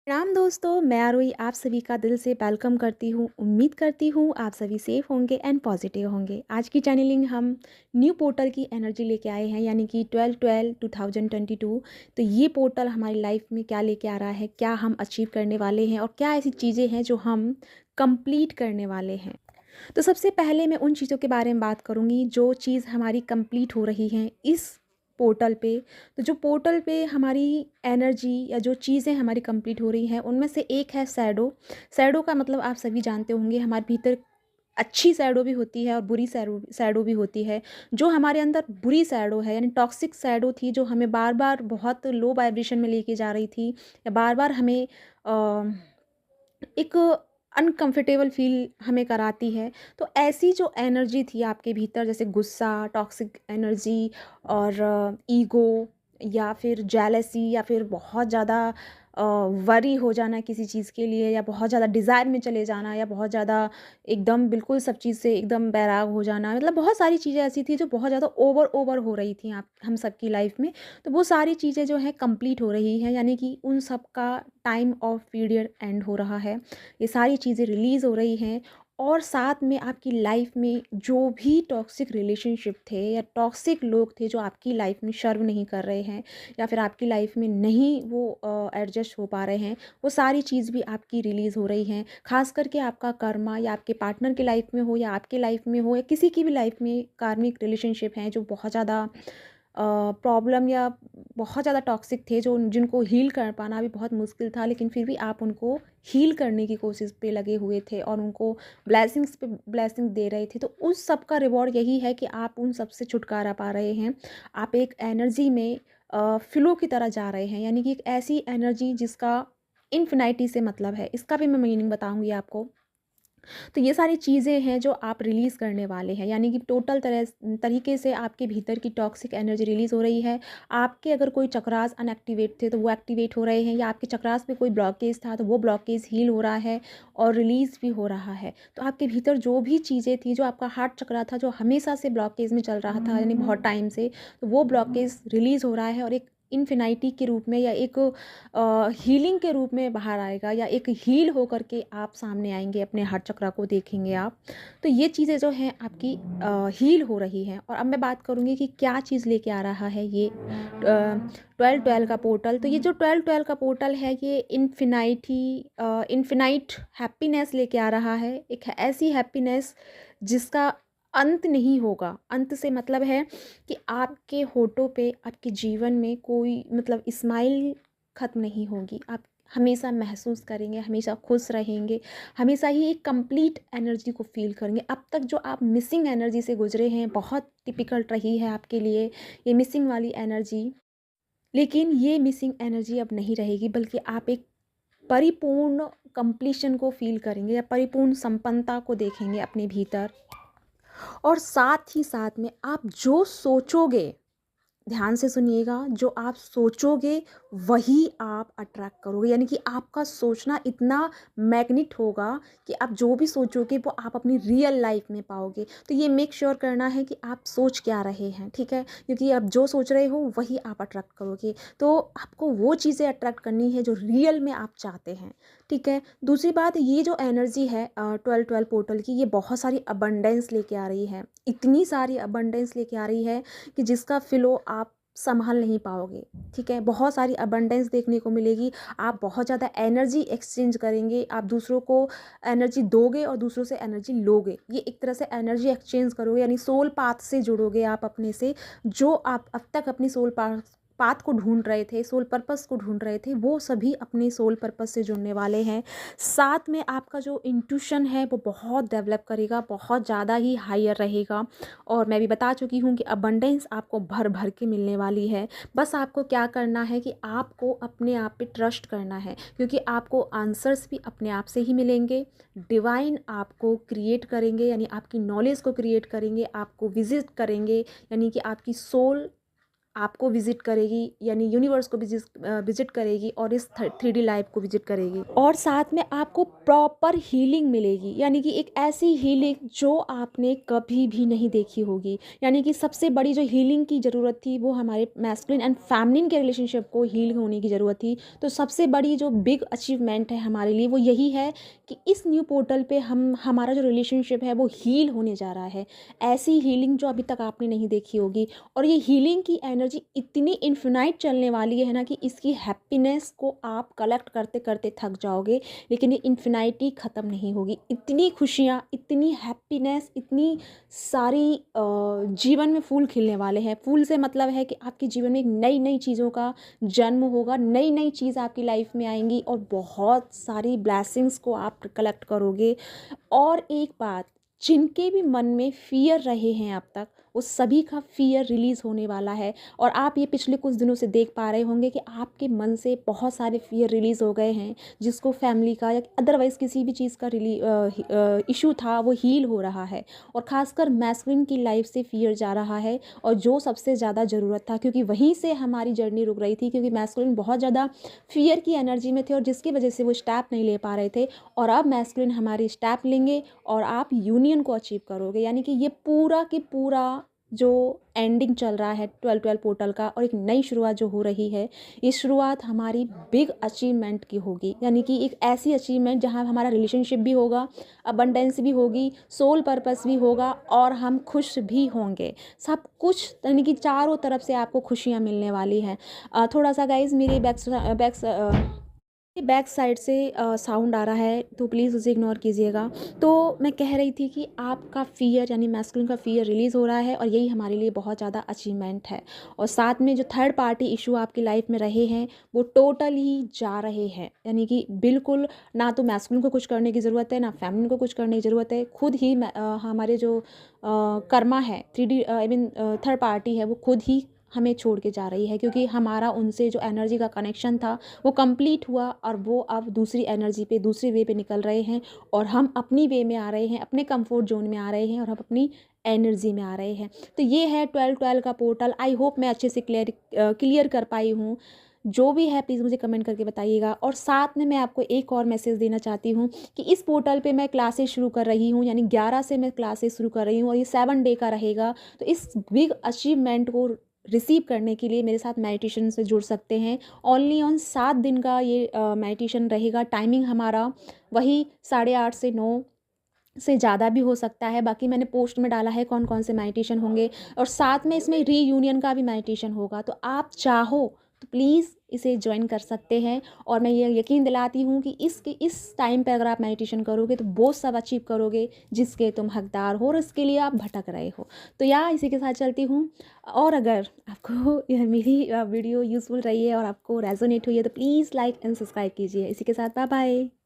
राम दोस्तों, मैं आरोही आप सभी का दिल से वेलकम करती हूँ। उम्मीद करती हूँ आप सभी सेफ होंगे एंड पॉजिटिव होंगे। आज की चैनलिंग हम न्यू पोर्टल की एनर्जी लेके आए हैं, यानी कि 12/12/2022। तो ये पोर्टल हमारी लाइफ में क्या लेके आ रहा है, क्या हम अचीव करने वाले हैं और क्या ऐसी चीज़ें हैं जो हम कंप्लीट करने वाले हैं। तो सबसे पहले मैं उन चीज़ों के बारे में बात करूँगी जो चीज़ हमारी कंप्लीट हो रही हैं इस पोर्टल पे। तो जो पोर्टल पे हमारी एनर्जी या जो चीज़ें हमारी कंप्लीट हो रही हैं उनमें से एक है शैडो। शैडो का मतलब आप सभी जानते होंगे, हमारे भीतर अच्छी शैडो भी होती है और बुरी शैडो शैडो भी होती है। जो हमारे अंदर बुरी शैडो है, यानी टॉक्सिक शैडो थी, जो हमें बार बार बहुत लो वाइब्रेशन में लेके जा रही थी या बार बार हमें एक अनकंफर्टेबल फ़ील हमें कराती है। तो ऐसी जो एनर्जी थी आपके भीतर, जैसे गुस्सा, टॉक्सिक एनर्जी और ईगो या फिर जेलसी या फिर बहुत ज़्यादा वरी हो जाना किसी चीज़ के लिए, या बहुत ज़्यादा डिज़ायर में चले जाना, या बहुत ज़्यादा एकदम बिल्कुल सब चीज़ से एकदम बैराग हो जाना, मतलब बहुत सारी चीज़ें ऐसी थी जो बहुत ज़्यादा ओवर हो रही थी आप हम सबकी लाइफ़ में। तो वो सारी चीज़ें जो हैं कंप्लीट हो रही हैं, यानी कि उन सब का टाइम ऑफ पीरियड एंड हो रहा है। ये सारी चीज़ें रिलीज़ हो रही हैं और साथ में आपकी लाइफ में जो भी टॉक्सिक रिलेशनशिप थे या टॉक्सिक लोग थे जो आपकी लाइफ में सर्व नहीं कर रहे हैं या फिर आपकी लाइफ में नहीं वो एडजस्ट हो पा रहे हैं, वो सारी चीज़ भी आपकी रिलीज़ हो रही हैं। ख़ास करके आपका कर्मा या आपके पार्टनर की लाइफ में हो या आपकी लाइफ में हो या किसी की भी लाइफ में कार्मिक रिलेशनशिप हैं जो बहुत ज़्यादा प्रॉब्लम या बहुत ज़्यादा टॉक्सिक थे, जो जिनको हील कर पाना भी बहुत मुश्किल था, लेकिन फिर भी आप उनको हील करने की कोशिश पे लगे हुए थे और उनको ब्लेसिंग्स पे ब्लेसिंग दे रहे थे। तो उस सब का रिवॉर्ड यही है कि आप उन सब से छुटकारा पा रहे हैं। आप एक एनर्जी में फ़्लो की तरह जा रहे हैं, यानी कि एक ऐसी एनर्जी जिसका इन्फिनिटी से मतलब है। इसका भी मैं मीनिंग बताऊँगी आपको। तो ये सारी चीज़ें हैं जो आप रिलीज़ करने वाले हैं, यानी कि टोटल तरीके से आपके भीतर की टॉक्सिक एनर्जी रिलीज़ हो रही है। आपके अगर कोई चक्रास अनएक्टिवेट थे तो वो एक्टिवेट हो रहे हैं, या आपके चक्रास पे कोई ब्लॉकेज था तो वो ब्लॉकेज हील हो रहा है और रिलीज़ भी हो रहा है। तो आपके भीतर जो भी चीज़ें थी, जो आपका हार्ट चक्रा था जो हमेशा से ब्लॉकेज में चल रहा था, यानी बहुत टाइम से, तो वो ब्लॉकेज रिलीज़ हो रहा है और एक इन्फिनिटी के रूप में या एक हीलिंग के रूप में बाहर आएगा, या एक हील होकर के आप सामने आएँगे, अपने हार्ट चक्रा को देखेंगे आप। तो ये चीज़ें जो हैं आपकी हील हो रही हैं। और अब मैं बात करूँगी कि क्या चीज़ लेके आ रहा है ये 12/12 का पोर्टल। तो ये जो 12/12 का पोर्टल है ये इन्फिनाइट हैप्पीनेस लेके आ रहा है। एक ऐसी हैप्पीनेस जिसका अंत नहीं होगा। अंत से मतलब है कि आपके होठों पे, आपके जीवन में कोई मतलब स्माइल ख़त्म नहीं होगी। आप हमेशा महसूस करेंगे, हमेशा खुश रहेंगे, हमेशा ही एक कंप्लीट एनर्जी को फ़ील करेंगे। अब तक जो आप मिसिंग एनर्जी से गुज़रे हैं, बहुत डिफ़िकल्ट रही है आपके लिए ये मिसिंग वाली एनर्जी। लेकिन ये मिसिंग एनर्जी अब नहीं रहेगी, बल्कि आप एक परिपूर्ण कंप्लीशन को फ़ील करेंगे या परिपूर्ण संपन्नता को देखेंगे अपने भीतर। और साथ ही साथ में आप जो सोचोगे, ध्यान से सुनिएगा, जो आप सोचोगे वही आप अट्रैक्ट करोगे, यानी कि आपका सोचना इतना मैग्नेट होगा कि आप जो भी सोचोगे वो आप अपनी रियल लाइफ में पाओगे। तो ये मेक श्योर करना है कि आप सोच क्या रहे हैं, ठीक है, क्योंकि आप जो सोच रहे हो वही आप अट्रैक्ट करोगे। तो आपको वो चीज़ें अट्रैक्ट करनी है जो रियल में आप चाहते हैं, ठीक है। दूसरी बात, ये जो एनर्जी है 12/12 पोर्टल की, ये बहुत सारी अबंडेंस लेके आ रही है, इतनी सारी अबंडेंस लेके आ रही है कि जिसका फ़्लो आप सँभाल नहीं पाओगे, ठीक है। बहुत सारी अबंडेंस देखने को मिलेगी, आप बहुत ज़्यादा एनर्जी एक्सचेंज करेंगे, आप दूसरों को एनर्जी दोगे और दूसरों से एनर्जी लोगे। ये एक तरह से एनर्जी एक्सचेंज करोगे, यानी सोल पाथ से जुड़ोगे आप अपने से। जो आप अब तक अपनी सोल पाथ को ढूँढ रहे थे, सोल पर्पस को ढूँढ रहे थे, वो सभी अपने सोल पर्पस से जुड़ने वाले हैं। साथ में आपका जो इंट्यूशन है वो बहुत डेवलप करेगा, बहुत ज़्यादा ही हायर रहेगा। और मैं भी बता चुकी हूँ कि अबंडेंस आपको भर भर के मिलने वाली है। बस आपको क्या करना है कि आपको अपने आप पे ट्रस्ट करना है, क्योंकि आपको आंसर्स भी अपने आप से ही मिलेंगे। डिवाइन आपको क्रिएट करेंगे, यानी आपकी नॉलेज को क्रिएट करेंगे, आपको विजिट करेंगे, यानी कि आपकी सोल आपको विज़िट करेगी, यानी यूनिवर्स को विज़िट करेगी और इस 3D लाइफ को विज़िट करेगी। और साथ में आपको प्रॉपर हीलिंग मिलेगी, यानी कि एक ऐसी हीलिंग जो आपने कभी भी नहीं देखी होगी। यानी कि सबसे बड़ी जो हीलिंग की ज़रूरत थी वो हमारे मैस्कुलिन एंड फेमिनिन के रिलेशनशिप को हील होने की ज़रूरत थी। तो सबसे बड़ी जो बिग अचीवमेंट है हमारे लिए वो यही है कि इस न्यू पोर्टल पे हमारा जो रिलेशनशिप है वो हील होने जा रहा है। ऐसी हीलिंग जो अभी तक आपने नहीं देखी होगी। और ये हीलिंग की एनर्जी इतनी इन्फिनाइट चलने वाली है ना कि इसकी हैप्पीनेस को आप कलेक्ट करते करते थक जाओगे, लेकिन ये इन्फिनाइटी ख़त्म नहीं होगी। इतनी खुशियाँ, इतनी हैप्पीनेस, इतनी सारी जीवन में फूल खिलने वाले हैं। फूल से मतलब है कि आपके जीवन में एक नई नई चीज़ों का जन्म होगा, नई नई चीज़ आपकी लाइफ में आएंगी और बहुत सारी ब्लेसिंग्स को आप कलेक्ट करोगे। और एक बात, जिनके भी मन में फ़ियर रहे हैं अब तक, वो सभी का फ़ियर रिलीज़ होने वाला है। और आप ये पिछले कुछ दिनों से देख पा रहे होंगे कि आपके मन से बहुत सारे फ़ियर रिलीज़ हो गए हैं, जिसको फैमिली का या अदरवाइज़ किसी भी चीज़ का इशू था वो हील हो रहा है। और ख़ासकर मैस्कुलिन की लाइफ से फ़ियर जा रहा है, और जो सबसे ज़्यादा ज़रूरत था, क्योंकि वहीं से हमारी जर्नी रुक रही थी, क्योंकि मैस्कुलिन बहुत ज़्यादा फ़ियर की एनर्जी में थे और जिसकी वजह से वो स्टेप नहीं ले पा रहे थे। और अब मैस्कुलिन हमारी स्टेप लेंगे और आप यूनियन को अचीव करोगे। यानी कि ये पूरा की पूरा जो एंडिंग चल रहा है 12-12 पोर्टल का और एक नई शुरुआत जो हो रही है, ये शुरुआत हमारी बिग अचीवमेंट की होगी। यानी कि एक ऐसी अचीवमेंट जहाँ हमारा रिलेशनशिप भी होगा, अबंडेंस भी होगी, सोल पर्पस भी होगा और हम खुश भी होंगे। सब कुछ यानी कि चारों तरफ से आपको खुशियाँ मिलने वाली हैं। थोड़ा सा गाइज मेरी बैक साइड से साउंड आ रहा है, तो प्लीज़ उसे इग्नोर कीजिएगा। तो मैं कह रही थी कि आपका फ़ियर यानी मैस्कुलिन का फ़ियर रिलीज़ हो रहा है और यही हमारे लिए बहुत ज़्यादा अचीवमेंट है। और साथ में जो थर्ड पार्टी इशू आपकी लाइफ में रहे हैं वो टोटल ही जा रहे हैं। यानी कि बिल्कुल ना तो मैस्कुलिन को कुछ करने की ज़रूरत है, ना फेमिनिन को कुछ करने की ज़रूरत है। खुद ही हमारे जो कर्मा है 3D I mean third party है, वो खुद ही हमें छोड़ के जा रही है, क्योंकि हमारा उनसे जो एनर्जी का कनेक्शन था वो कंप्लीट हुआ और वो अब दूसरी एनर्जी पे, दूसरे वे पे निकल रहे हैं और हम अपनी वे में आ रहे हैं, अपने कंफर्ट जोन में आ रहे हैं और हम अपनी एनर्जी में आ रहे हैं। तो ये है 12-12 का पोर्टल। आई होप मैं अच्छे से क्लियर कर पाई हूँ। जो भी है प्लीज़ मुझे कमेंट करके बताइएगा। और साथ में मैं आपको एक और मैसेज देना चाहती हूँ कि इस पोर्टल पे मैं क्लासेस शुरू कर रही हूँ, यानी 11 से मैं क्लासेस शुरू कर रही हूँ और ये 7 डे का रहेगा। तो इस बिग अचीवमेंट को रिसीव करने के लिए मेरे साथ मेडिटेशन से जुड़ सकते हैं। ओनली ऑन 7 दिन का ये मेडिटेशन रहेगा। टाइमिंग हमारा वही 8:30 से 9 से ज़्यादा भी हो सकता है। बाकी मैंने पोस्ट में डाला है कौन कौन से मेडिटेशन होंगे और साथ में इसमें रीयूनियन का भी मेडिटेशन होगा। तो आप चाहो तो प्लीज़ इसे ज्वाइन कर सकते हैं। और मैं ये यकीन दिलाती हूँ कि इस टाइम पे अगर आप मेडिटेशन करोगे तो वो सब अचीव करोगे जिसके तुम हकदार हो और इसके लिए आप भटक रहे हो। तो इसी के साथ चलती हूँ। और अगर आपको यह मेरी वीडियो यूज़फुल रही है और आपको रेजोनेट हुई है तो प्लीज़ लाइक एंड सब्सक्राइब कीजिए। इसी के साथ बाय बाय।